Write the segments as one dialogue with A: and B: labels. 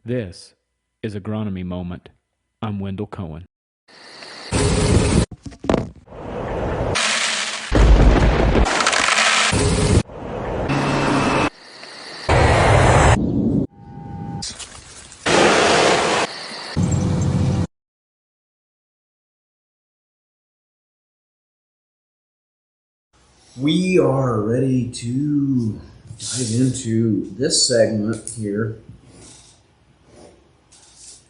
A: This is Agronomy Moment. I'm Wendell Cohen.
B: We are ready to dive into this segment here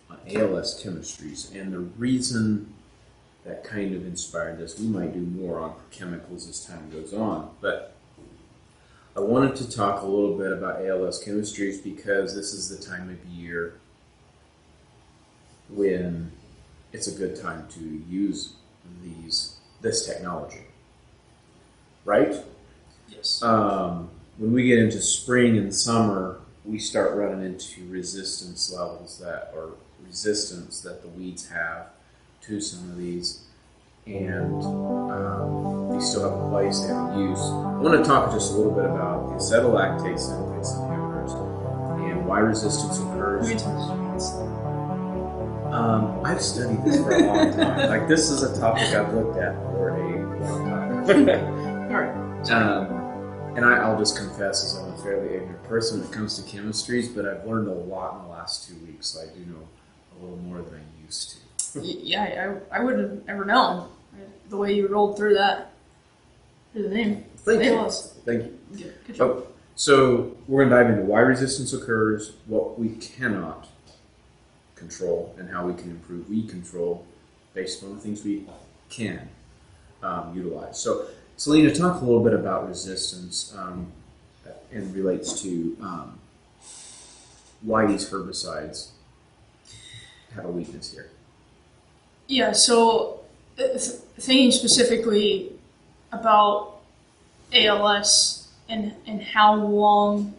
B: on ALS chemistries. And the reason that kind of inspired this, we might do more on chemicals as time goes on, but I wanted to talk a little bit about ALS chemistries because this is the time of year when it's a good time to use this technology. Right?
C: Yes.
B: When we get into spring and summer, we start running into resistance levels that the weeds have to some of these, and they still have a place, they have a use. I want to talk just a little bit about the Acetolactate Synthase Inhibitors and why resistance occurs. I've studied this for a long time. Like, this is a topic I've looked at for a long time. And I'll just confess, as I'm a fairly ignorant person when it comes to chemistries, but I've learned a lot in the last 2 weeks, so I do know a little more than I used to.
C: Yeah, I wouldn't have ever known the way you rolled through that. Through the name.
B: Thank you.
C: Good job.
B: So we're going to dive into why resistance occurs, what we cannot control, and how we can improve weed control based on the things we can utilize. So, Celena, talk a little bit about resistance and relates to why these herbicides have a weakness here.
C: Yeah, so thinking specifically about ALS and how long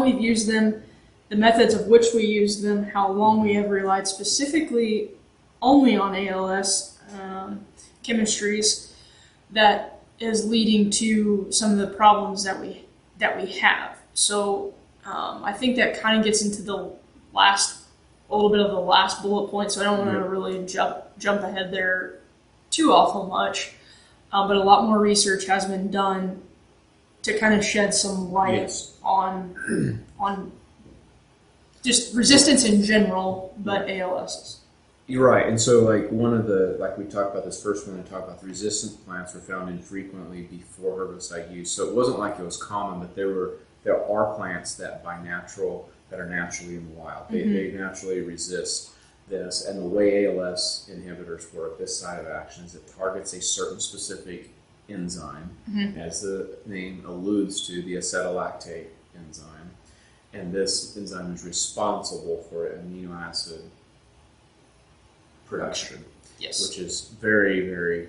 C: we've used them, the methods of which we use them, how long we have relied specifically only on ALS chemistries, that is leading to some of the problems that we have. So I think that kind of gets into a little bit of the last bullet point. So I don't want to really jump ahead there too awful much. But a lot more research has been done to kind of shed some light on just resistance in general, but ALSs.
B: You're right, and so we talked about this first one, I talked about the resistant plants were found infrequently before herbicide use. So it wasn't like it was common, but there are plants that are naturally in the wild. They naturally resist this, and the way ALS inhibitors work, this side of action is it targets a certain specific enzyme, as the name alludes to, the acetolactate enzyme, and this enzyme is responsible for amino acid production, which is very, very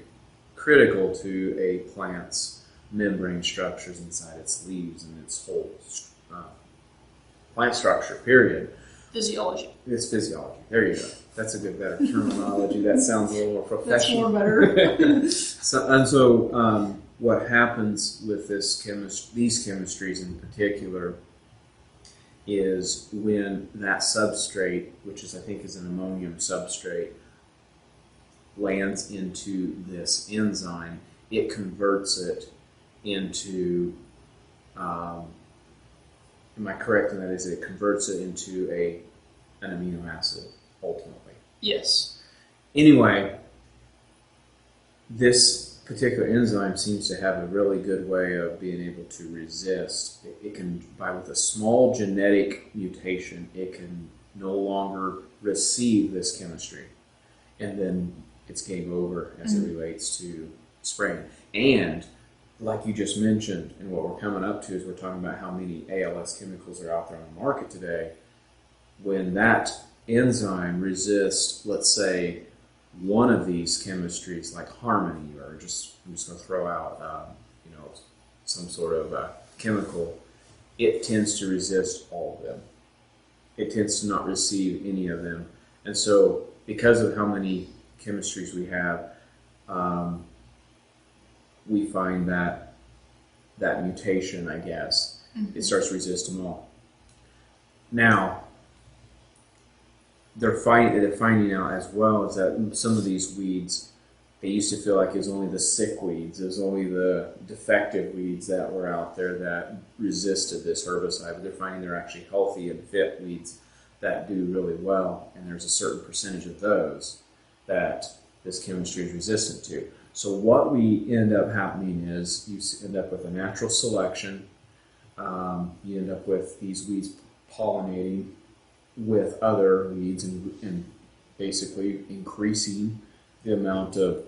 B: critical to a plant's membrane structures inside its leaves and its whole plant structure, period.
C: Physiology.
B: It's physiology. There you go. That's a better terminology. That sounds a little more professional.
C: That's more better.
B: So what happens with these chemistries in particular is when that substrate, which I think is an ammonium substrate, lands into this enzyme, it converts it into, am I correct in that? Is it converts it into an amino acid, ultimately?
C: Yes.
B: Anyway, this particular enzyme seems to have a really good way of being able to resist. It can, with a small genetic mutation, it can no longer receive this chemistry. And then it's game over as it relates to spraying. And like you just mentioned, and what we're coming up to is we're talking about how many ALS chemicals are out there on the market today. When that enzyme resists, let's say, one of these chemistries, like Harmony, or I'm just going to throw out, some sort of chemical, it tends to resist all of them. It tends to not receive any of them. And so, because of how many chemistries we have, we find that mutation, I guess, it starts to resist them all. Now, they're finding out as well is that some of these weeds, they used to feel like it was only the sick weeds, it was only the defective weeds that were out there that resisted this herbicide, but they're finding they're actually healthy and fit weeds that do really well, and there's a certain percentage of those that this chemistry is resistant to. So what we end up happening is you end up with a natural selection. You end up with these weeds pollinating with other weeds and basically increasing the amount of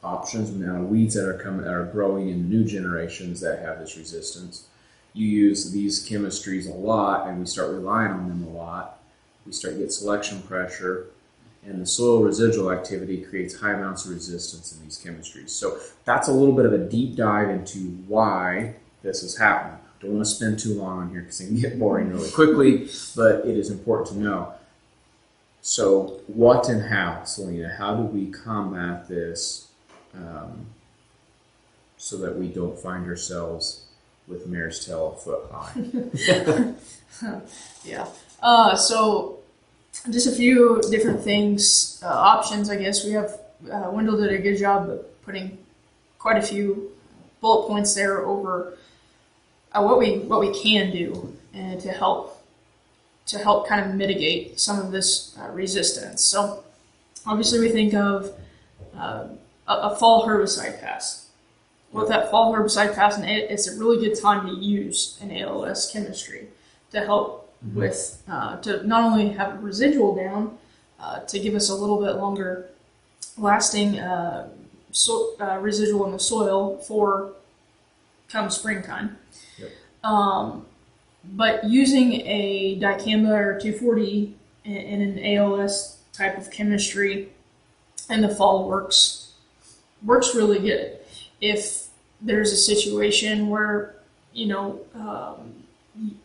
B: options, the amount of weeds that are growing in new generations that have this resistance. You use these chemistries a lot, and we start relying on them a lot. We start to get selection pressure, and the soil residual activity creates high amounts of resistance in these chemistries. So that's a little bit of a deep dive into why this is happening. Don't want to spend too long on here because it can get boring really quickly, but it is important to know. So what and how, Celena? How do we combat this so that we don't find ourselves with mare's tail a foot high?
C: Yeah. So just a few different things, options, I guess. We have, Wendell did a good job of putting quite a few bullet points there over what we can do and to help kind of mitigate some of this resistance. So obviously we think of a fall herbicide pass. With that fall herbicide pass, and it's a really good time to use an ALS chemistry to help with, to not only have a residual down, to give us a little bit longer lasting residual in the soil for come springtime.
B: Yep.
C: But using a dicamba or 2,4-D in an ALS type of chemistry in the fall works really good. If there's a situation where,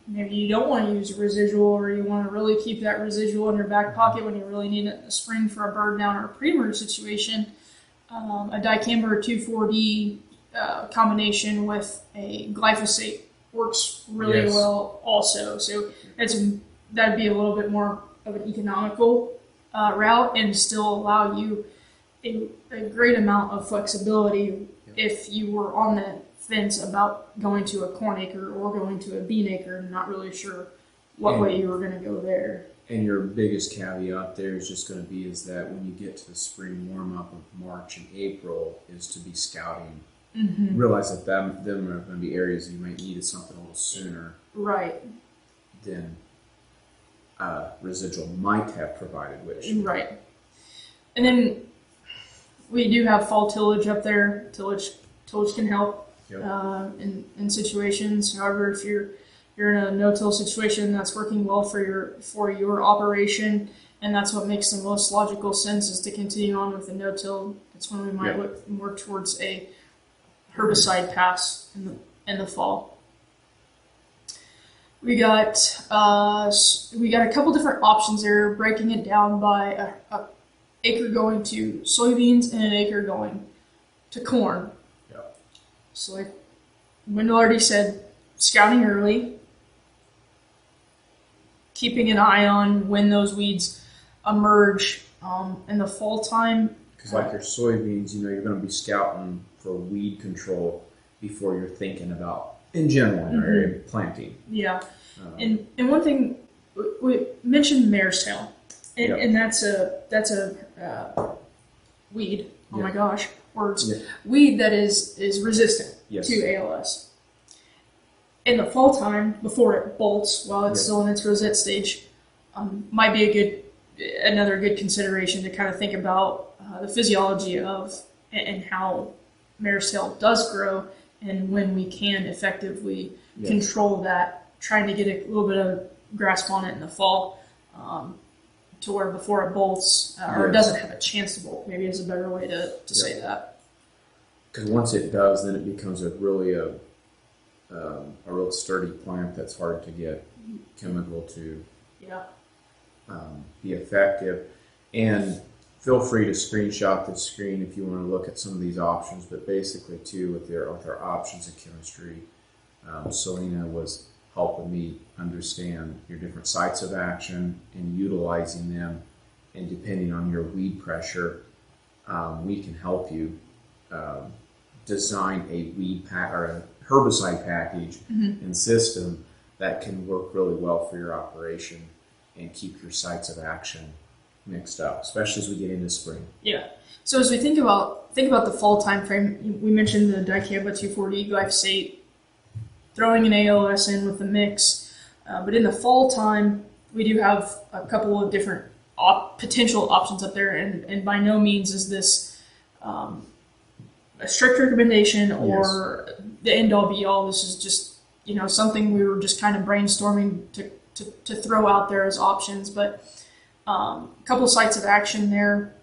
C: maybe you don't want to use a residual, or you want to really keep that residual in your back pocket when you really need it in the spring for a bird down or a pre-emerge situation, a dicamba or 2,4-D combination with a glyphosate works really well also. So that'd be a little bit more of an economical route and still allow you a great amount of flexibility if you were on the fence about going to a corn acre or going to a bean acre and not really sure what way you were going to go there.
B: And your biggest caveat there is just going to be is that when you get to the spring warm-up of March and April is to be scouting. Mm-hmm. Realize that them are going to be areas you might need something a little sooner.
C: Right.
B: Than residual might have provided, which.
C: Right. And then we do have fall tillage up there. Tillage can help in situations. However, if you're in a no-till situation that's working well for your operation, and that's what makes the most logical sense is to continue on with the no-till. That's when we might look more towards a herbicide pass in the fall. We got a couple different options there, breaking it down by a acre going to soybeans and an acre going to corn.
B: Yep.
C: So like Wendell already said, scouting early, keeping an eye on when those weeds emerge in the fall time.
B: Because like your soybeans, you're going to be scouting for weed control before you're thinking about, in general, in our area, planting.
C: Yeah. And one thing, we mentioned mare's tail. And that's a weed. Oh my gosh, words. Yeah. Weed that is resistant to ALS. In the fall time, before it bolts, while it's still in its rosette stage, might be another good consideration to kind of think about the physiology of and how mare's tail does grow, and when we can effectively control that, trying to get a little bit of grasp on it in the fall. To where before it bolts, or it doesn't have a chance to bolt. Maybe is a better way to say that.
B: Because once it does, then it becomes a real sturdy plant that's hard to get chemical to be effective. And feel free to screenshot the screen if you want to look at some of these options. But basically, too, with our options in chemistry, Celena was helping me understand your different sites of action and utilizing them. And depending on your weed pressure, we can help you design a weed pack or a herbicide package and system that can work really well for your operation and keep your sites of action mixed up, especially as we get into spring.
C: Yeah. So as we think about the fall time frame, we mentioned the dicamba 2,4-D glyphosate, throwing an ALS in with the mix, but in the fall time, we do have a couple of different potential options up there, and by no means is this a strict recommendation or the end-all be-all. This is just something we were just kind of brainstorming to throw out there as options, but a couple of sites of action there.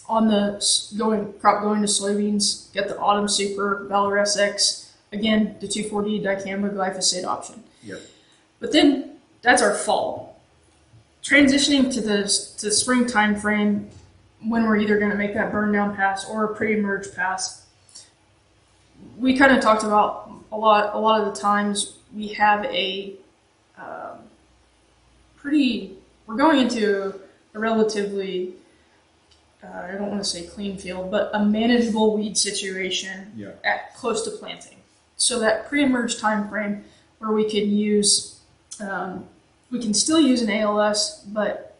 C: On the crop going to soybeans, get the Autumn Super, Valor SX, again, the 2,4-D dicamba glyphosate option.
B: Yep.
C: But then that's our fall. Transitioning to the spring time frame, when we're either going to make that burn down pass or a pre-emerge pass, we kind of talked about a lot of the times we have we're going into a relatively I don't want to say clean field, but a manageable weed situation at close to planting. So that pre-emerge time frame where we can use, we can still use an ALS, but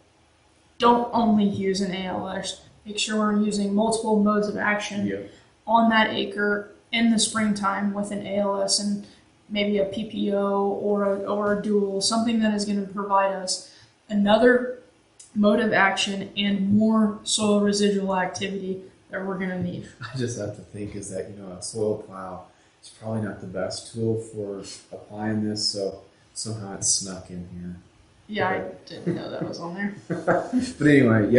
C: don't only use an ALS. Make sure we're using multiple modes of action on that acre in the springtime with an ALS and maybe a PPO or a dual, something that is going to provide us another mode of action and more soil residual activity that we're going to need.
B: I just have to think is that, a soil plow is probably not the best tool for applying this, so somehow it's snuck in here.
C: Yeah, I didn't know that was on there.
B: But anyway,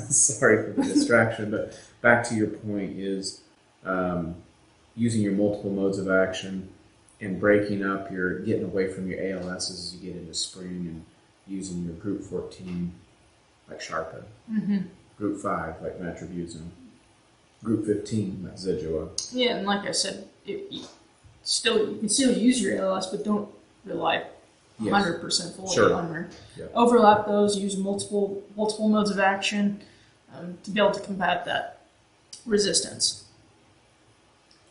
B: sorry for the distraction, but back to your point is using your multiple modes of action and breaking up getting away from your ALSs as you get into spring and using your group 14 like Sharpen, group 5 like Metribuzin, group 15 like Zidua.
C: Yeah, and like I said, you can still use your ALS, but don't rely 100% fully on her. Overlap those, use multiple modes of action to be able to combat that resistance.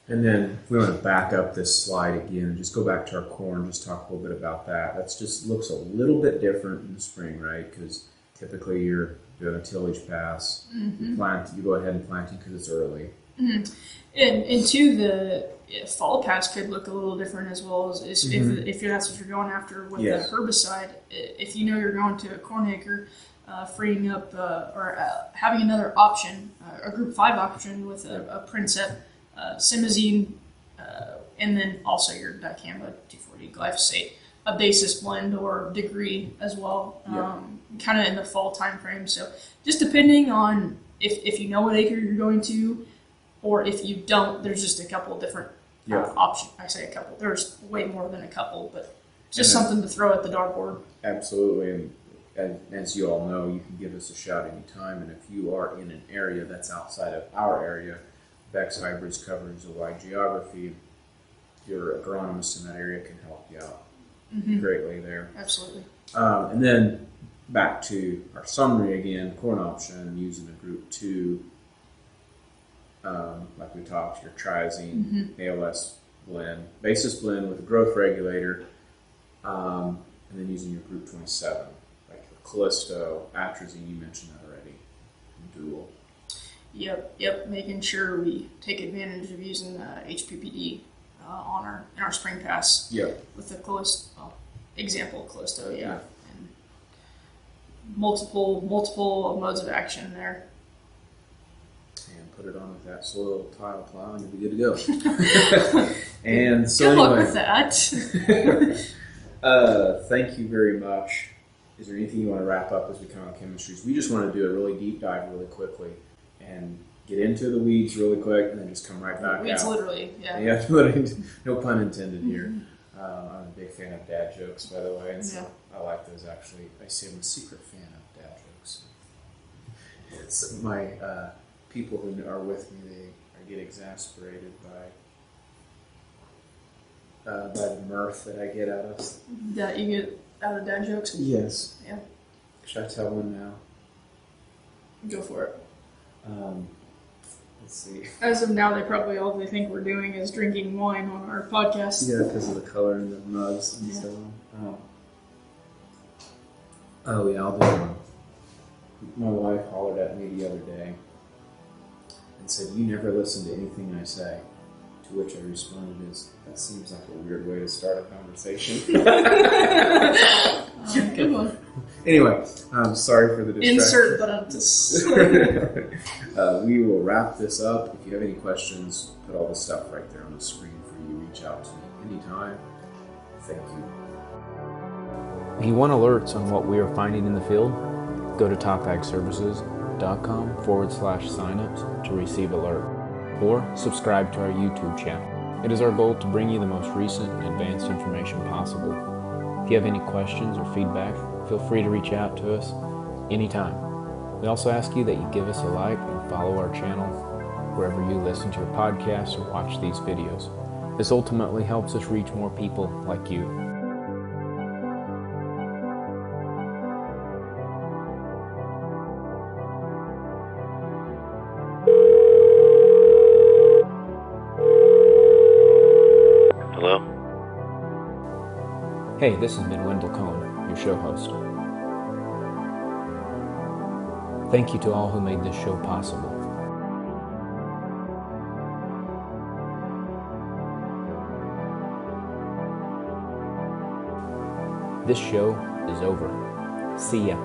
B: And then if we want to back up this slide again and just go back to our corn, just talk a little bit about that. That's just looks a little bit different in the spring, right? Because typically you're doing a tillage pass. You go ahead and planting because it's early.
C: And two, the fall pass could look a little different as well as if that's what you're going after with the herbicide. If you know you're going to a corn acre, freeing up or having another option, a group 5 option with a Princep, Simazine, and then also your dicamba 2,4-D glyphosate, a basis blend or degree as well, kind of in the fall time frame. So just depending on if you know what acre you're going to, or if you don't, there's just a couple of different options. I say a couple. There's way more than a couple, but just something to throw at the dartboard.
B: Absolutely. And as you all know, you can give us a shout anytime. And if you are in an area that's outside of our area, Beck's Hybrids covers a wide geography. Your agronomist in that area can help you out greatly there.
C: Absolutely.
B: And then back to our summary again, corn option using a group 2, like we talked, your triazine, ALS blend, basis blend with a growth regulator, and then using your group 27, like your Callisto, atrazine, you mentioned that already, and dual.
C: Yep. Making sure we take advantage of using HPPD in our spring pass. With the Callisto example, Callisto. And multiple modes of action there.
B: And put it on with that soil tile plow, and you'll be good to go. And so
C: good luck
B: anyway,
C: with that.
B: Thank you very much. Is there anything you want to wrap up as we come on chemistries? We just want to do a really deep dive really quickly and get into the weeds really quick and then just come right back
C: weeds
B: out.
C: Literally,
B: Literally, no pun intended here. I'm a big fan of dad jokes, by the way, and so I like those actually. I say I'm a secret fan of dad jokes. It's my people who are with me, they get exasperated by by the mirth that I get out of.
C: That you get out of dad jokes?
B: Yes.
C: Yeah.
B: Should I tell one now?
C: Go for it.
B: Let's see.
C: As of now, all they think we're doing is drinking wine on our podcast.
B: Yeah, because of the color and the mugs and so on. Oh yeah, I'll do one. My wife hollered at me the other day and said, "You never listen to anything I say." To which I responded, "That seems like a weird way to start a conversation."
C: Good one.
B: Anyway, I'm sorry for the distraction.
C: Insert buttons.
B: We will wrap this up. If you have any questions, put all the stuff right there on the screen for you. Reach out to me anytime. Thank you.
A: If you want alerts on what we are finding in the field, go to topagservices.com/signups to receive alert, or subscribe to our YouTube channel. It is our goal to bring you the most recent and advanced information possible. If you have any questions or feedback, feel free to reach out to us anytime. We also ask you that you give us a like and follow our channel wherever you listen to your podcasts or watch these videos. This ultimately helps us reach more people like you.
D: Hello?
A: Hey, this has been Wendell Cohen, your show host. Thank you to all who made this show possible. This show is over. See ya.